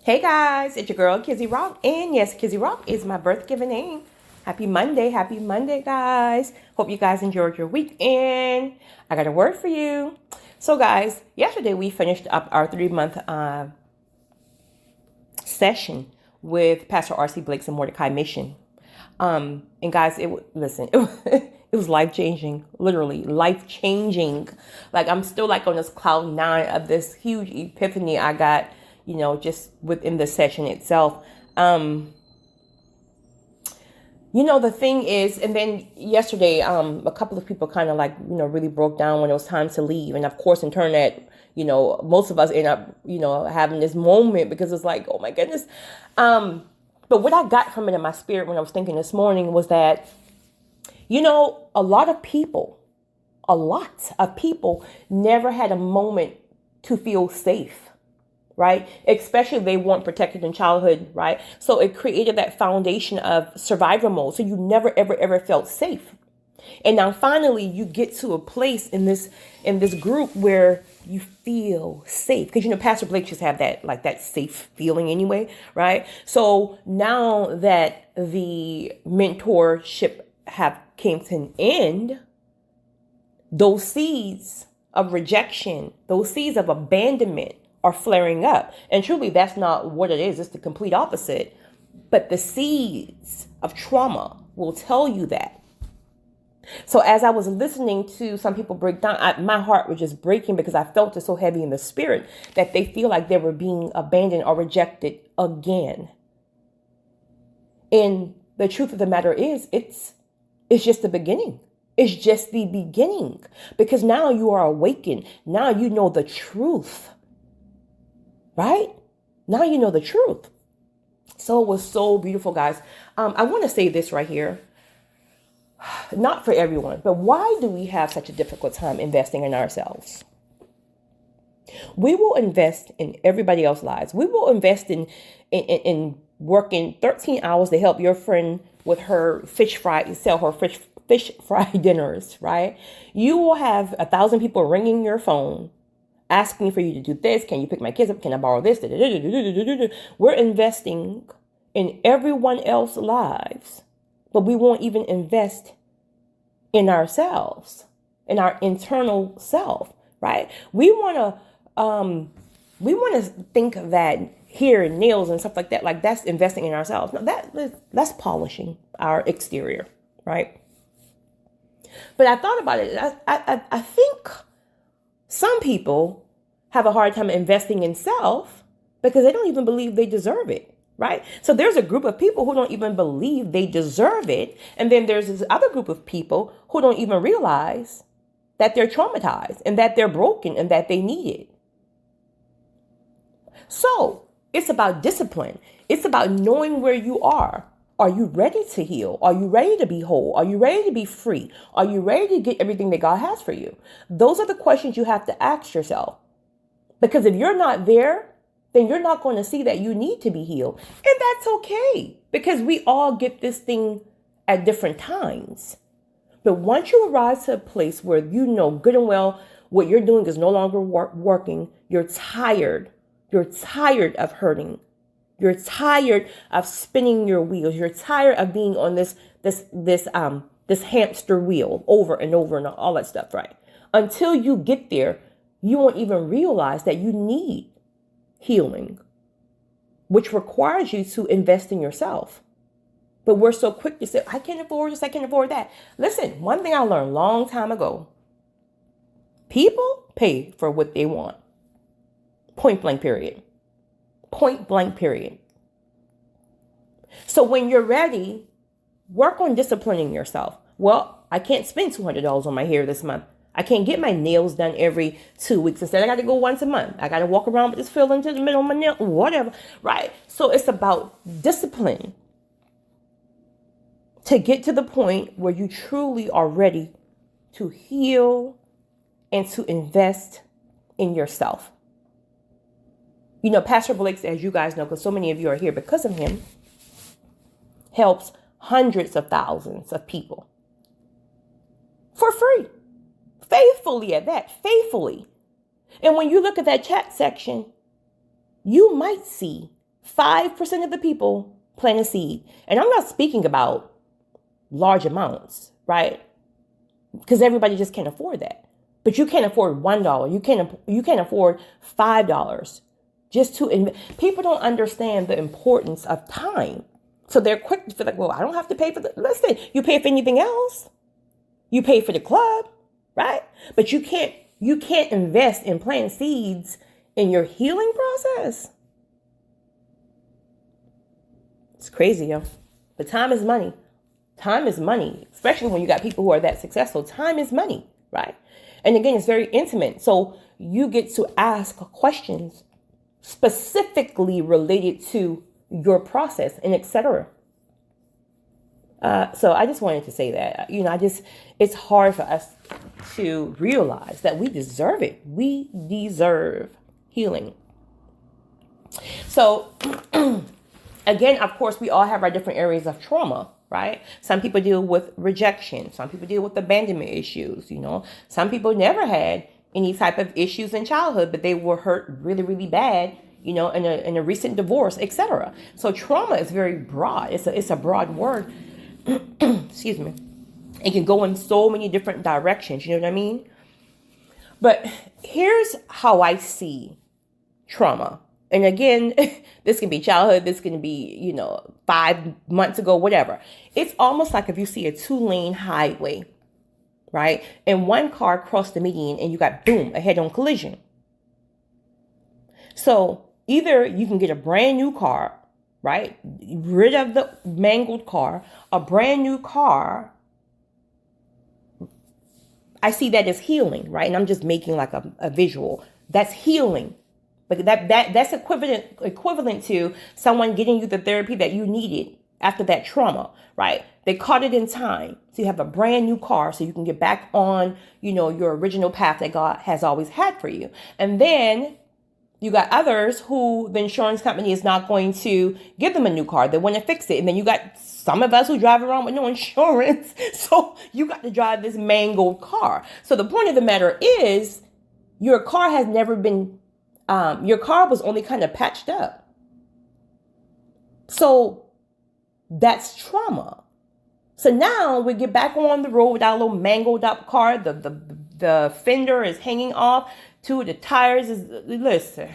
Hey guys, it's your girl Kizzy Rock, and yes, Kizzy Rock is my birth given name. Happy Monday, guys. Hope you guys enjoyed your weekend. I got a word for you. So, guys, yesterday we finished up our 3-month session with Pastor R.C. Blake's and Mordecai mission. And guys, it was life changing, literally life changing. Like I'm still like on this cloud nine of this huge epiphany I got, just within the session itself. The thing is, and then yesterday, a couple of people kind of like, really broke down when it was time to leave. And of course, in turn that, most of us end up, having this moment because it's like, oh my goodness. But what I got from it in my spirit when I was thinking this morning was that, a lot of people never had a moment to feel safe. Right? Especially if they weren't protected in childhood, right? So it created that foundation of survival mode. So you never, ever, ever felt safe. And now finally you get to a place in this group where you feel safe. Because, Pastor Blake just have that safe feeling anyway, right? So now that the mentorship came to an end, those seeds of rejection, those seeds of abandonment, are flaring up. And truly, that's not what it is. It's the complete opposite. But the seeds of trauma will tell you that. So as I was listening to some people break down, my heart was just breaking because I felt it so heavy in the spirit that they feel like they were being abandoned or rejected again. And the truth of the matter is, it's just the beginning. It's just the beginning. Because now you are awakened. Now you know the truth. Right? Now you know the truth. So it was so beautiful, guys. I want to say this right here. Not for everyone, but why do we have such a difficult time investing in ourselves? We will invest in everybody else's lives. We will invest in working 13 hours to help your friend with her sell her fish fry dinners, right? You will have 1,000 people ringing your phone, asking for you to do this. Can you pick my kids up? Can I borrow this? We're investing in everyone else's lives, but we won't even invest in ourselves, in our internal self, right? We want to think that hair and nails and stuff like that's investing in ourselves. No, that's polishing our exterior, right? But I thought about it. I think some people have a hard time investing in self because they don't even believe they deserve it, right? So there's a group of people who don't even believe they deserve it. And then there's this other group of people who don't even realize that they're traumatized and that they're broken and that they need it. So it's about discipline. It's about knowing where you are. Are you ready to heal? Are you ready to be whole? Are you ready to be free? Are you ready to get everything that God has for you? Those are the questions you have to ask yourself. Because if you're not there, then you're not going to see that you need to be healed. And that's okay, because we all get this thing at different times. But once you arrive to a place where you know good and well what you're doing is no longer working, you're tired. You're tired of hurting. You're tired of spinning your wheels. You're tired of being on this hamster wheel over and over and all that stuff, right? Until you get there, you won't even realize that you need healing, which requires you to invest in yourself. But we're so quick to say, I can't afford this, I can't afford that. Listen, one thing I learned a long time ago, people pay for what they want. Point blank period. Point blank period. So when you're ready, work on disciplining yourself. Well, I can't spend $200 on my hair this month. I can't get my nails done every 2 weeks. Instead, I got to go once a month. I got to walk around with this fill into the middle of my nail, whatever, right? So it's about discipline to get to the point where you truly are ready to heal and to invest in yourself. Pastor Blake, as you guys know, because so many of you are here because of him, helps hundreds of thousands of people for free. Faithfully at that, faithfully. And when you look at that chat section, you might see 5% of the people plant a seed. And I'm not speaking about large amounts, right? Because everybody just can't afford that. But you can't afford $1. You can't afford $5 just to people don't understand the importance of time. So they're quick to feel like, well, I don't have to pay for the, listen, you pay for anything else. You pay for the club, right? But you can't invest in planting seeds in your healing process. It's crazy, yo. But time is money. Time is money, especially when you got people who are that successful. Time is money, right? And again, it's very intimate. So you get to ask questions specifically related to your process and etc. So I just wanted to say that, it's hard for us to realize that we deserve it. We deserve healing. So again, of course, we all have our different areas of trauma, right? Some people deal with rejection. Some people deal with abandonment issues. Some people never had any type of issues in childhood, but they were hurt really, really bad, in a recent divorce, etc. So trauma is very broad. It's a broad word. Excuse me. It can go in so many different directions. You know what I mean? But here's how I see trauma. And again, this can be childhood. This can be, 5 months ago, whatever. It's almost like if you see a 2-lane highway, right? And one car crossed the median and you got, boom, a head-on collision. So either you can get a brand new car, right? Rid of the mangled car, a brand new car. I see that as healing, right? And I'm just making like a visual. That's healing. But that's equivalent to someone getting you the therapy that you needed after that trauma, right? They caught it in time. So you have a brand new car so you can get back on, your original path that God has always had for you. And then you got others who the insurance company is not going to give them a new car. They want to fix it. And then you got some of us who drive around with no insurance. So you got to drive this mangled car. So the point of the matter is your car has never been, your car was only kind of patched up. So that's trauma. So now we get back on the road with our little mangled up car. The fender is hanging off. Two of the tires is, listen.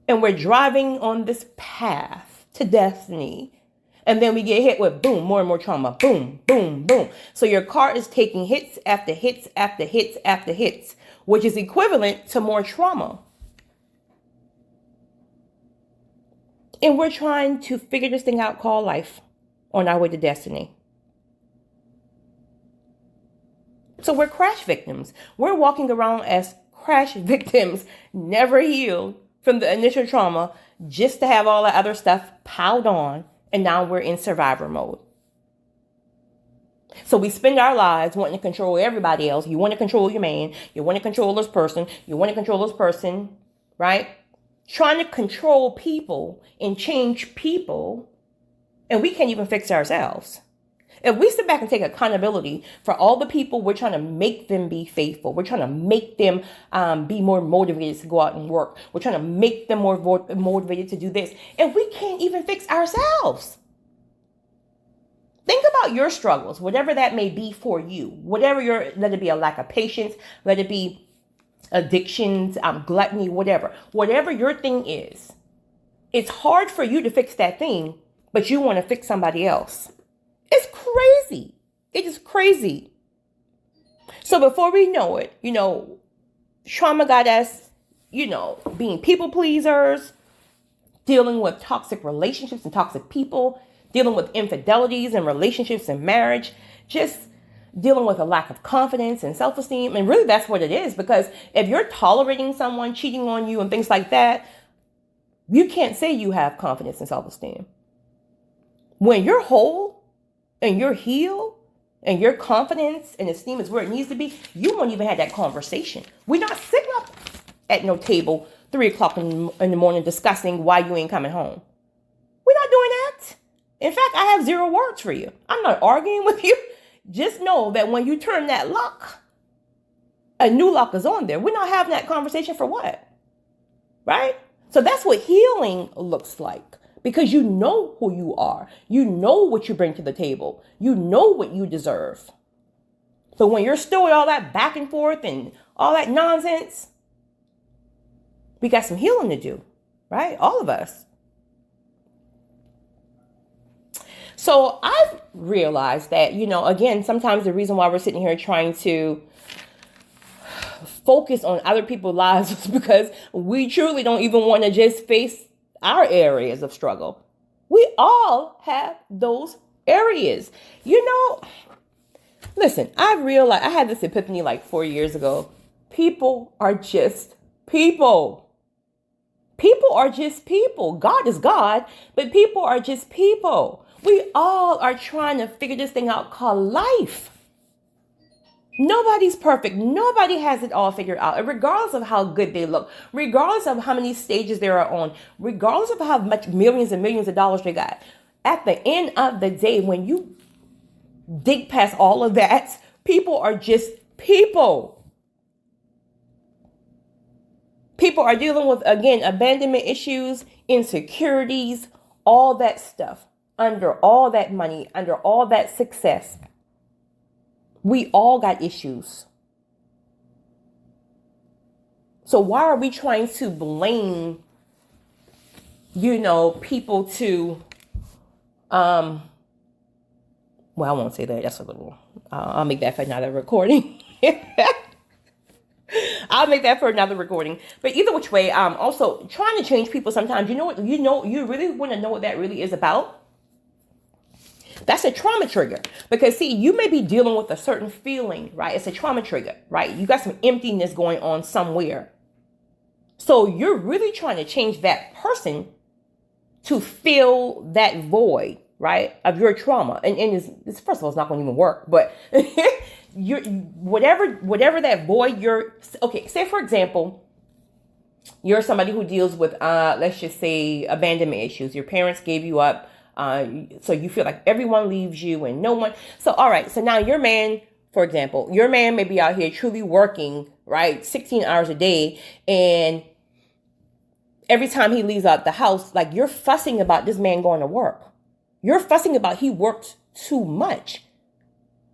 And we're driving on this path to destiny. And then we get hit with boom, more and more trauma. Boom, boom, boom. So your car is taking hits after hits after hits after hits, which is equivalent to more trauma. And we're trying to figure this thing out called life on our way to destiny. So we're crash victims. We're walking around as crash victims, never healed from the initial trauma, just to have all the other stuff piled on. And now we're in survivor mode. So we spend our lives wanting to control everybody else. You want to control your man. You want to control this person. You want to control this person, right? Trying to control people and change people. And we can't even fix ourselves. If we sit back and take accountability for all the people, we're trying to make them be faithful. We're trying to make them be more motivated to go out and work. We're trying to make them more motivated to do this. And we can't even fix ourselves. Think about your struggles, whatever that may be for you. Let it be a lack of patience. Let it be addictions, gluttony, whatever. Whatever your thing is, it's hard for you to fix that thing, but you want to fix somebody else. It's crazy. It is crazy. So before we know it, trauma got us, being people pleasers, dealing with toxic relationships and toxic people, dealing with infidelities and relationships and marriage, just dealing with a lack of confidence and self-esteem. And really that's what it is, because if you're tolerating someone cheating on you and things like that, you can't say you have confidence and self-esteem. When you're whole, and you're healed, and your confidence and esteem is where it needs to be, you won't even have that conversation. We're not sitting up at no table 3 o'clock in the morning discussing why you ain't coming home. We're not doing that. In fact, I have 0 words for you. I'm not arguing with you. Just know that when you turn that lock, a new lock is on there. We're not having that conversation for what? Right? So that's what healing looks like, because you know who you are. You know what you bring to the table. You know what you deserve. So when you're still with all that back and forth and all that nonsense, we got some healing to do, right? All of us. So I've realized that, again, sometimes the reason why we're sitting here trying to focus on other people's lives is because we truly don't even want to just face our areas of struggle. We all have those areas. Listen, I realized, I had this epiphany like 4 years ago. People are just people. People are just people. God is God, but people are just people. We all are trying to figure this thing out called life. Nobody's perfect. Nobody has it all figured out. And regardless of how good they look, regardless of how many stages they are on, regardless of how much millions and millions of dollars they got, at the end of the day, when you dig past all of that, people are just people. People are dealing with, again, abandonment issues, insecurities, all that stuff. Under all that money, under all that success, we all got issues. So why are we trying to blame, people to, well, I won't say that. That's a little, I'll make that for another recording. I'll make that for another recording. But either which way, also trying to change people sometimes, you really want to know what that really is about. That's a trauma trigger, because see, you may be dealing with a certain feeling, right? It's a trauma trigger, right? You got some emptiness going on somewhere. So you're really trying to change that person to fill that void, right? Of your trauma. And it's first of all, it's not going to even work, but you're whatever that void okay, say for example, you're somebody who deals with, let's just say, abandonment issues. Your parents gave you up. So you feel like everyone leaves you and no one. So, all right. So now your man, for example, may be out here truly working, right? 16 hours a day. And every time he leaves out the house, like, you're fussing about this man going to work. You're fussing about he worked too much,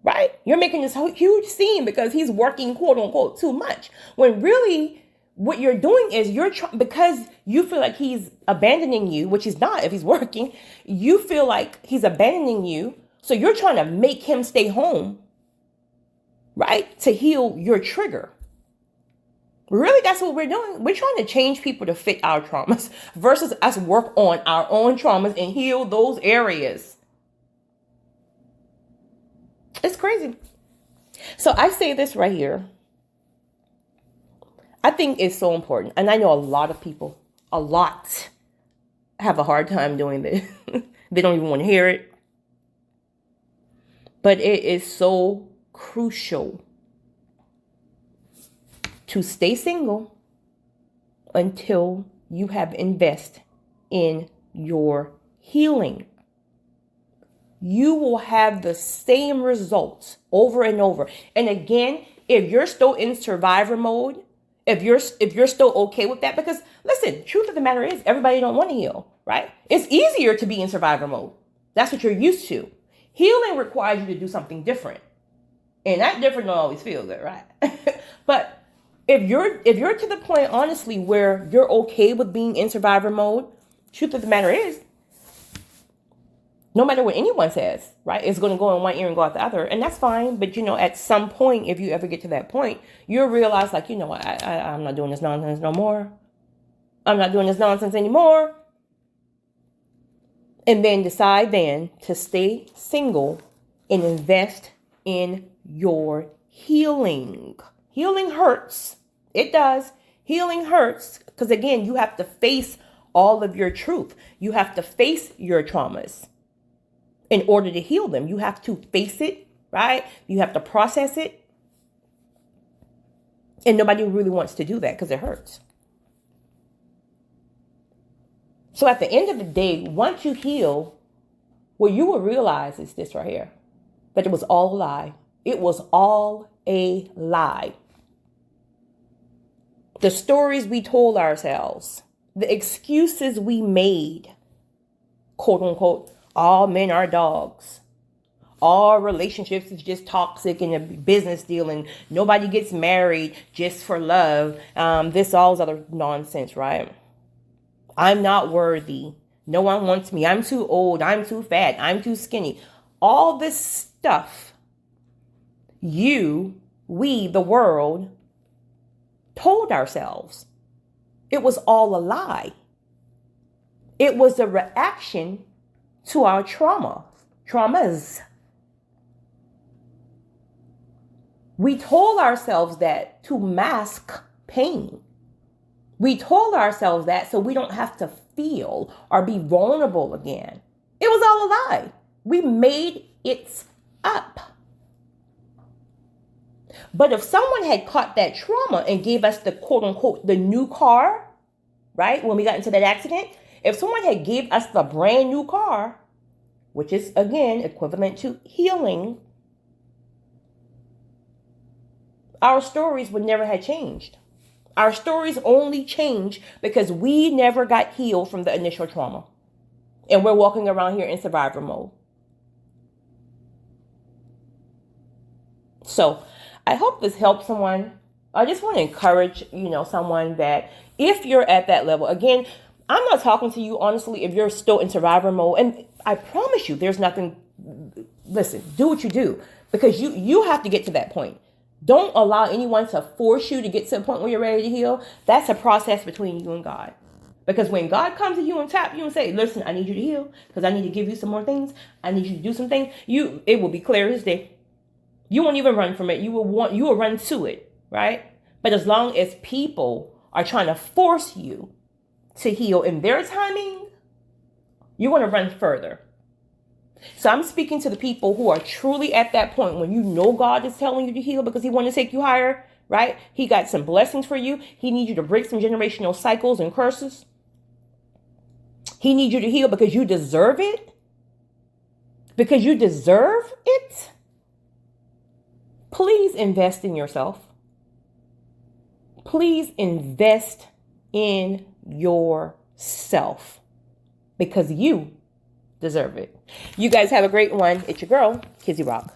right? You're making this huge scene because he's working, quote unquote, too much. When really what you're doing is because you feel like he's abandoning you, which he's not if he's working. You feel like he's abandoning you. So you're trying to make him stay home, right? To heal your trigger. Really, that's what we're doing. We're trying to change people to fit our traumas versus us work on our own traumas and heal those areas. It's crazy. So I say this right here. I think it's so important. And I know a lot of people, have a hard time doing this. They don't even want to hear it. But it is so crucial to stay single until you have invested in your healing. You will have the same results over and over. And again, if you're still in survivor mode, if you're still okay with that, because listen, truth of the matter is everybody don't want to heal, right? It's easier to be in survivor mode. That's what you're used to. Healing requires you to do something different. And that different don't always feel good, right? But if you're to the point, honestly, where you're okay with being in survivor mode, truth of the matter is, no matter what anyone says, right, it's going to go in one ear and go out the other. And that's fine. But, at some point, if you ever get to that point, you'll realize, like, I'm not doing this nonsense no more. I'm not doing this nonsense anymore. And then decide then to stay single and invest in your healing. Healing hurts. It does. Healing hurts because, again, you have to face all of your truth. You have to face your traumas. In order to heal them, you have to face it, right? You have to process it. And nobody really wants to do that because it hurts. So at the end of the day, once you heal, what you will realize is this right here, that it was all a lie. It was all a lie. The stories we told ourselves, The excuses we made, quote unquote, all men are dogs. All relationships is just toxic and a business deal, and nobody gets married just for love. All this other nonsense, right? I'm not worthy. No one wants me. I'm too old. I'm too fat. I'm too skinny. All this stuff, we, the world, told ourselves. It was all a lie. It was a reaction to our traumas. We told ourselves that to mask pain. We told ourselves that so we don't have to feel or be vulnerable again. It was all a lie. We made it up. But if someone had caught that trauma and gave us the quote unquote, the new car, right? When we got into that accident, if someone had gave us the brand new car, which is again equivalent to healing, our stories would never have changed. Our stories only change because we never got healed from the initial trauma. And we're walking around here in survivor mode. So I hope this helps someone. I just want to encourage, someone that if you're at that level, again, I'm not talking to you honestly if you're still in survivor mode. And I promise you there's nothing. Listen, do what you do because you have to get to that point. Don't allow anyone to force you to get to the point where you're ready to heal. That's a process between you and God. Because when God comes to you and tap you and say, listen, I need you to heal because I need to give you some more things. I need you to do some things. It will be clear as day. You won't even run from it. You will run to it, right? But as long as people are trying to force you to heal in their timing, you're going to run further. So I'm speaking to the people who are truly at that point when you know God is telling you to heal because he wants to take you higher, right? He got some blessings for you. He needs you to break some generational cycles and curses. He needs you to heal because you deserve it. Because you deserve it. Please invest in yourself. Please invest in yourself because you deserve it. You guys have a great one. It's your girl, Kizzy Rock.